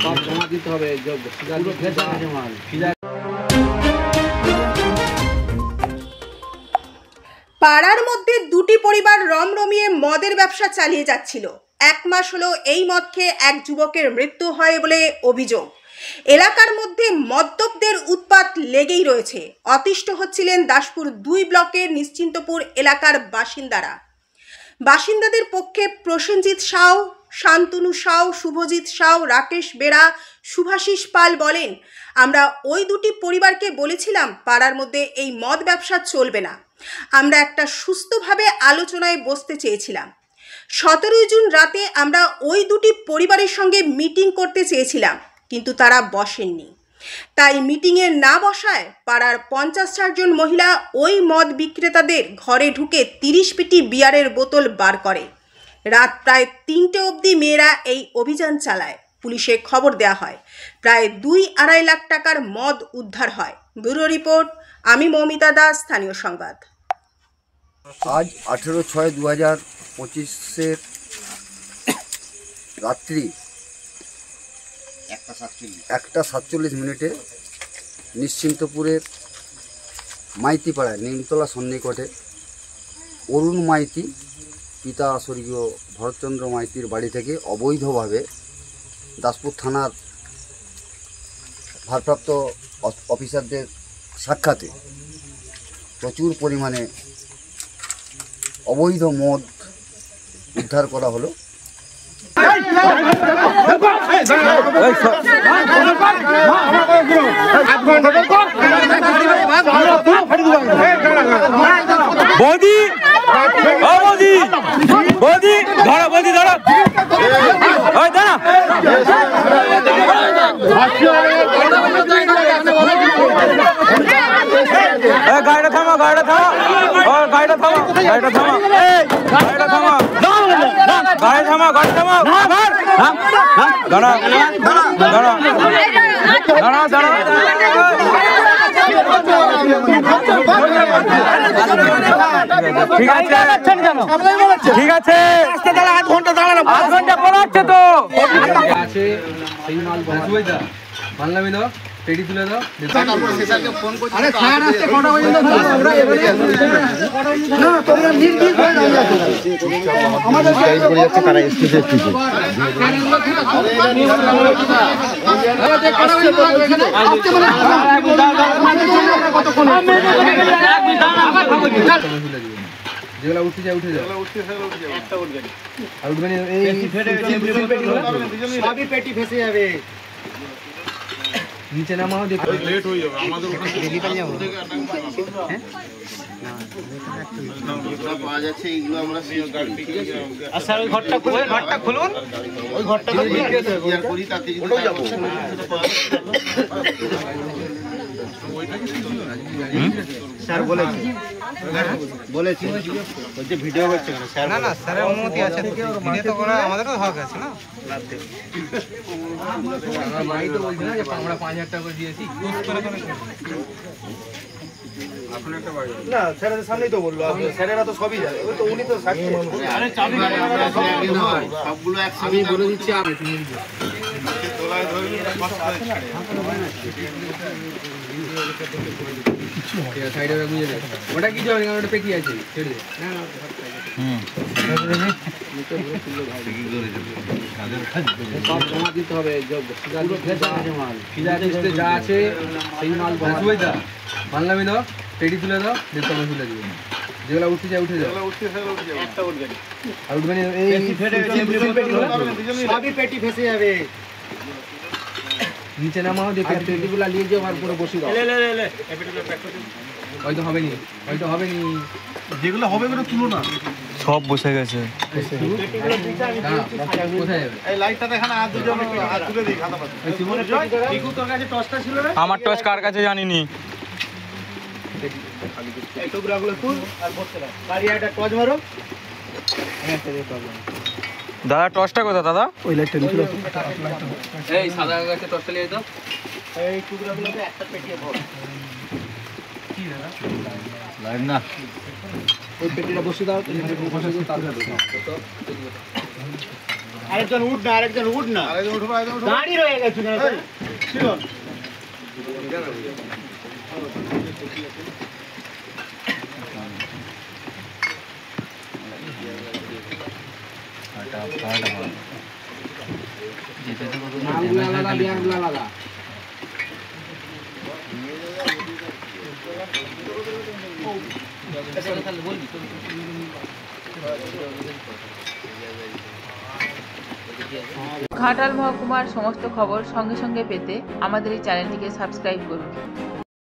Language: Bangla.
সব জমা দিতে হবে। পাড়ার মধ্যে দুটি পরিবার রমরমিয়ে মদের ব্যবসা চালিয়ে যাচ্ছিল। 1 মাস হলো এই মদ খেয়ে এক যুবকের মৃত্যু হয় বলে অভিযোগ। এলাকার মধ্যে মদ্যপদের উৎপাত লেগেই রয়েছে। অতিষ্ঠ হচ্ছিলেন দাসপুর 2 ব্লকের নিশ্চিন্তপুর এলাকার বাসিন্দাদের পক্ষে প্রসেনজিৎ সাউ, শান্তনু সাউ, শুভজিৎ সাউ, রাকেশ বেড়া, শুভাশিস পাল বলেন, আমরা ওই দুটি পরিবারকে বলেছিলাম পাড়ার মধ্যে এই মদ ব্যবসা চলবে না। আমরা একটা সুস্থভাবে আলোচনায় বসতে চেয়েছিলাম। 17 জুন রাতে আমরা ওই দুটি পরিবারের সঙ্গে মিটিং করতে চেয়েছিলাম, কিন্তু তারা বসেননি। তাই মিটিংয়ে না বসায় পাড়ার 50-60 জন মহিলা ওই মদ বিক্রেতাদের ঘরে ঢুকে 30 পেটি বিয়ারের বোতল বার করে। রাত প্রায় 3টে অবধি মেয়েরা এই অভিযান চালায়। পুলিশে খবর দেওয়া হয়। প্রায় 2-2.5 লাখ টাকার মদ উদ্ধার হয়। ব্যুরো রিপোর্ট, আমি মৌমিতা দাস, স্থানীয় সংবাদ। আজ 18/6/2025 রাত্রি 1:47 নিশ্চিন্তপুরের মাইতিপাড়ায় নিমতলা সন্নিকটে অরুণ মাইতি পিতা স্বর্গীয় ভরতচন্দ্র মাইতির বাড়ি থেকে অবৈধভাবে দাসপুর থানার ভারপ্রাপ্ত অফিসারদের সাক্ষাতে প্রচুর পরিমাণে অবৈধ মদ উদ্ধার করা হলো। বৌদি বৌদি বৌদি ধরো, বৌদি ধরো, গাড়িটা থামা, গাড়িটা থামা, গাড়িটা থামা, গাড়িটা থামা, গাড়িটা থামা, গাড়ি থামা, গাড়ি থামা, দাঁড়া দাঁড়া দাঁড়া দাঁড়া, ঠিক আছে ঠিক আছে, 8 ঘন্টা দাঁড়ানো, 8 ঘন্টা পর আছে তো আছে সেই মাল বানলামি দাও, পেটি তুলে দাও। তারপরে স্যারকে ফোন করছি, আরে স্যার আসতে কটা পর্যন্ত আমরা এবারে না তোমরা নির্দিষ্ট হয়ে যাও। আমাদের টাইম পড়ে যাচ্ছে, তারা স্টেজে এসেছে। যেগুলা উঠে যায় উঠে যায়, একটা উঠবে আর উঠবে না, এই সবই পেটি ফেসে যাবে। নিচে নামাও, দেখো লেট হয়ে যাবে আমাদের ওখান থেকে পাওয়া যাচ্ছে এইগুলো আমরা স্যার ওই ঘরটা খুলুন, ঘরটা খুলুন, ওই ঘরটা করি, তাতে যাবো। স্যার বলেছে বলছে ভিডিও করছে কেন স্যার? না না স্যারের অনুমতি আছে, ভিডিও তো করা আমাদেরও হক আছে না। আমরা মাই তো বলছি না যে আমরা 5000 টাকা করে দিয়েছি, না স্যারের সামনেই তো বললো, স্যারেরা তো সবই জানে, ওই তো উনি তো সাক্ষী। আরে চাবি সবগুলো আমি বলে দিচ্ছি, আমি সাইডে বুঝে দেয় ওটা কিছু হবে না, ওটা পেটি আছে, ছেড়ে দে। সব জমা দিতে হবে, যা আছে সেই মাল বানলামি দাও, পেটি তুলে দাও, দেখতে তুলে দিবে। যেগুলো উঠতে যায় উঠে যায়, একটা উঠবে আর উঠবে না, এই সবই পেটি ফেসে যাবে। নিচে নামাও, দেখে পেটিগুলো নিয়ে যাও আর পুরো বসে দাও। হয়তো হবে নি, হয়তো হবে নি, যেগুলো হবে ওগুলো তুলো না, সব বসে গেছে। কোথায় যাবে? এই লাইটটা দেখানা, আর দুজন আর তুলে দিই খাতা পাতা। টিকু তোর কাছে টর্চটা ছিল না? আমার টর্চ কার কাছে জানিনি। এই টুকরাগুলো তুল আর ভরতে দাও। বাড়ি একটা টর্চ মারো। একটা দিয়ে প্রবলেম। দাদা টর্চটা কোথায় দাদা? ওই লাইটটা নিচে দাও। এই সাদা গাছে টর্চটা নিয়ে দাও। এই টুকরাগুলোকে একটা পেটিয়ে ভর। কি দাদা? লাইট না। ওই পেটিটা বসে দাও, বসে দাও, তারপরে আরেকজন উঠ না, আরেকজন উঠ না। দাঁড়িয়ে রয়ে গেছে কেন? ছিল না। ঘাটাল মহকুমার সমস্ত খবর সঙ্গে সঙ্গে পেতে আমাদের এই চ্যানেলটিকে সাবস্ক্রাইব করুন।